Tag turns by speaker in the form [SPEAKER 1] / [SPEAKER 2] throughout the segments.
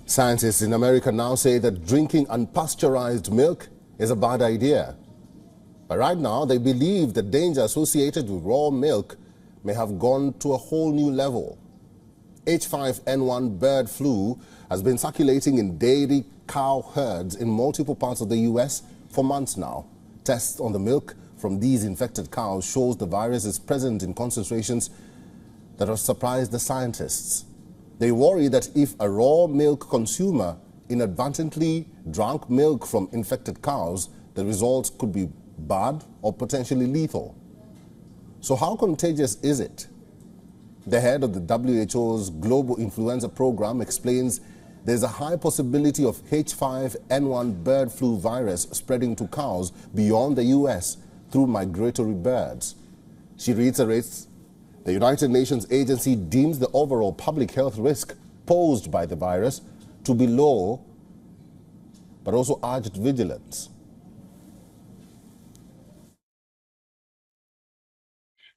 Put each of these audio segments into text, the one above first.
[SPEAKER 1] Scientists in America now say that drinking unpasteurized milk is a bad idea. But right now, they believe the danger associated with raw milk may have gone to a whole new level. H5N1 bird flu has been circulating in dairy cow herds in multiple parts of the U.S. for months now. Tests on the milk from these infected cows shows the virus is present in concentrations that have surprised the scientists. They worry that if a raw milk consumer inadvertently drank milk from infected cows, the results could be bad or potentially lethal. So how contagious is it? The head of the WHO's global influenza program explains there's a high possibility of H5N1 bird flu virus spreading to cows beyond the U.S. through migratory birds. She reiterates the United Nations agency deems the overall public health risk posed by the virus to be low, but also urged vigilance.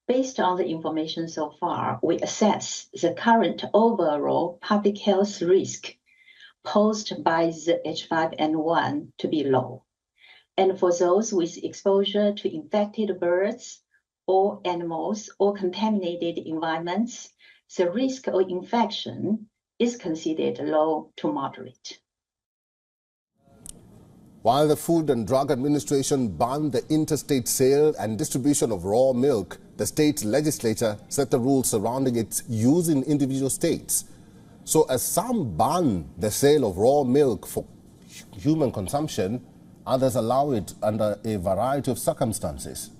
[SPEAKER 2] Based on the information so far, we assess the current overall public health risk posed by the H5N1 to be low. And for those with exposure to infected birds or animals or contaminated environments, the risk of infection is considered low to moderate.
[SPEAKER 1] While the Food and Drug Administration banned the interstate sale and distribution of raw milk, the state legislature set the rules surrounding its use in individual states. So as some ban the sale of raw milk for human consumption, others allow it under a variety of circumstances.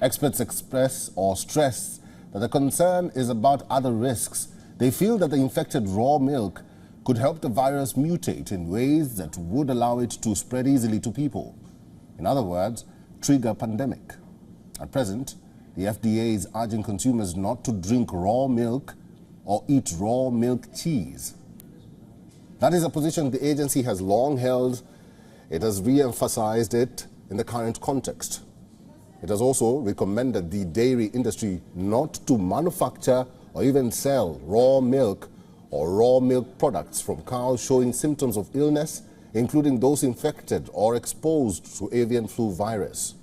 [SPEAKER 1] Experts express or stress that the concern is about other risks. They feel that the infected raw milk could help the virus mutate in ways that would allow it to spread easily to people. In other words, trigger a pandemic. At present, the FDA is urging consumers not to drink raw milk or eat raw milk cheese. That is a position the agency has long held. It has re-emphasized it in the current context. It has also recommended the dairy industry not to manufacture or even sell raw milk or raw milk products from cows showing symptoms of illness, including those infected or exposed to avian flu virus.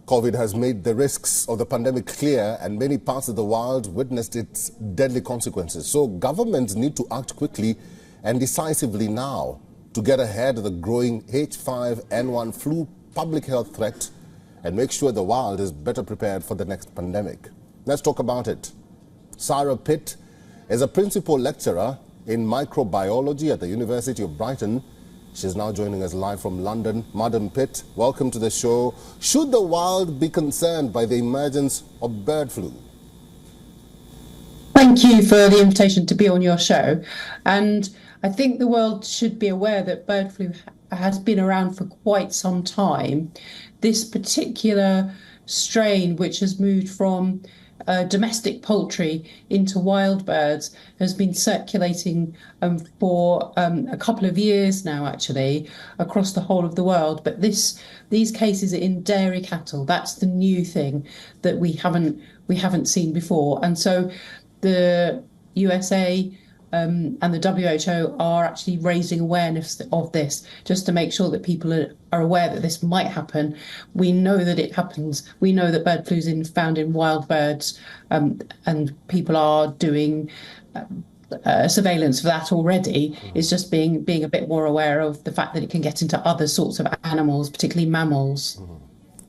[SPEAKER 1] COVID has made the risks of the pandemic clear, and many parts of the world witnessed its deadly consequences. So governments need to act quickly and decisively now to get ahead of the growing H5N1 flu public health threat and make sure the world is better prepared for the next pandemic. Let's talk about it. Sarah Pitt is a principal lecturer in microbiology at the University of Brighton. She's now joining us live from London. Madam Pitt, welcome to the show. Should the world be concerned by the emergence of bird flu?
[SPEAKER 3] Thank you for the invitation to be on your show. And I think the world should be aware that bird flu has been around for quite some time. This particular strain, which has moved from domestic poultry into wild birds, has been circulating for a couple of years now, actually, across the whole of the world. But these cases are in dairy cattle. That's the new thing that we haven't seen before. And so the USA and the WHO are actually raising awareness of this, just to make sure that people are aware that this might happen. We know that it happens. We know that bird flu is found in wild birds, and people are doing surveillance for that already. It's just being a bit more aware of the fact that it can get into other sorts of animals, particularly mammals.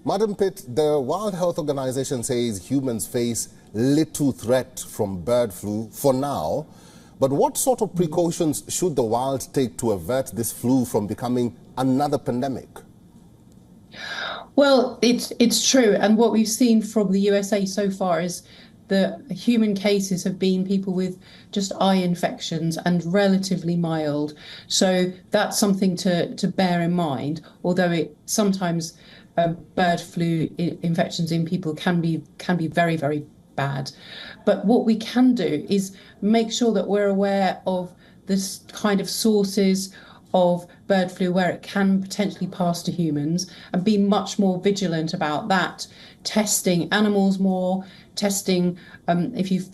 [SPEAKER 1] Madam Pitt, the World Health Organization says humans face little threat from bird flu for now. But what sort of precautions should the world take to avert this flu from becoming another pandemic?
[SPEAKER 3] Well, it's true. And what we've seen from the USA so far is the human cases have been people with just eye infections and relatively mild. So that's something to bear in mind, although it sometimes bird flu infections in people can be very, very bad. But what we can do is make sure that we're aware of this kind of sources of bird flu where it can potentially pass to humans, and be much more vigilant about that testing animals more, testing if you've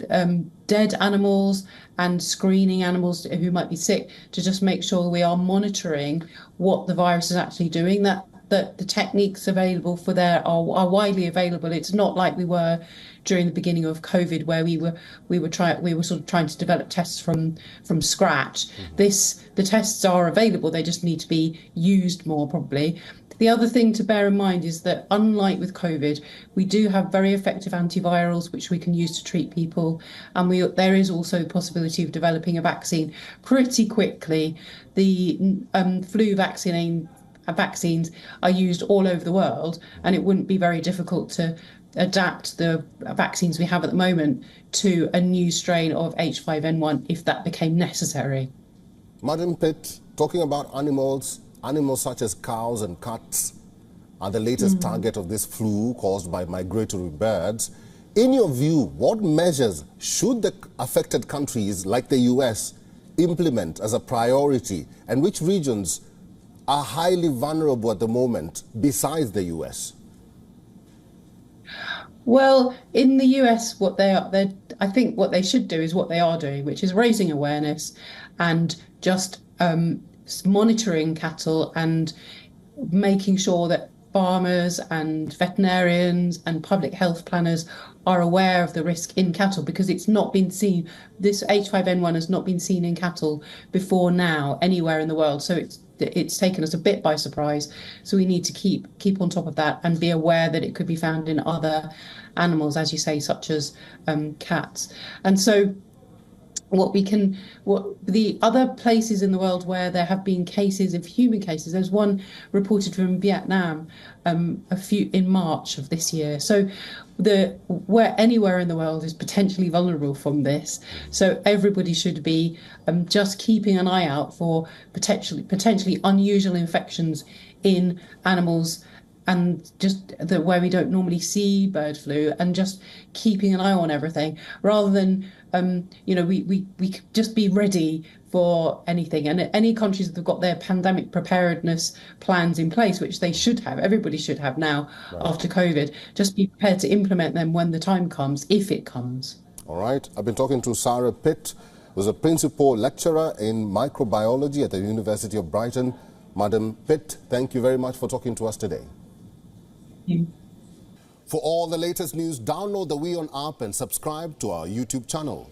[SPEAKER 3] dead animals, and screening animals who might be sick, to just make sure we are monitoring what the virus is actually doing. That the techniques available for there are widely available. It's not like we were during the beginning of COVID, where we were sort of trying to develop tests from scratch. The tests are available. They just need to be used more, probably. The other thing to bear in mind is that, unlike with COVID, we do have very effective antivirals which we can use to treat people, and there is also the possibility of developing a vaccine pretty quickly. The flu vaccines are used all over the world, and it wouldn't be very difficult to adapt the vaccines we have at the moment to a new strain of H5N1 if that became necessary.
[SPEAKER 1] Madam Pitt, talking about animals such as cows and cats are the latest target of this flu caused by migratory birds. In your view, what measures should the affected countries like the US implement as a priority, and which regions are highly vulnerable at the moment besides the US?
[SPEAKER 3] Well, in the US, I think what they should do is what they are doing, which is raising awareness and just monitoring cattle and making sure that farmers and veterinarians and public health planners are aware of the risk in cattle, because it's not been seen. This H5N1 has not been seen in cattle before now anywhere in the world. So it's taken us a bit by surprise. So we need to keep on top of that and be aware that it could be found in other animals, as you say, such as cats. And so what the other places in the world where there have been cases of human cases, there's one reported from Vietnam in March of this year. So where anywhere in the world is potentially vulnerable from this. So everybody should be just keeping an eye out for potentially unusual infections in animals, and just where we don't normally see bird flu, and just keeping an eye on everything, rather than we could just be ready for anything. And any countries that have got their pandemic preparedness plans in place, which they should have, everybody should have now, right, after COVID, just be prepared to implement them when the time comes, if it comes.
[SPEAKER 1] All right. I've been talking to Sarah Pitt, who's a principal lecturer in microbiology at the University of Brighton. Madam Pitt, thank you very much for talking to us today. For all the latest news, download the WION app and subscribe to our YouTube channel.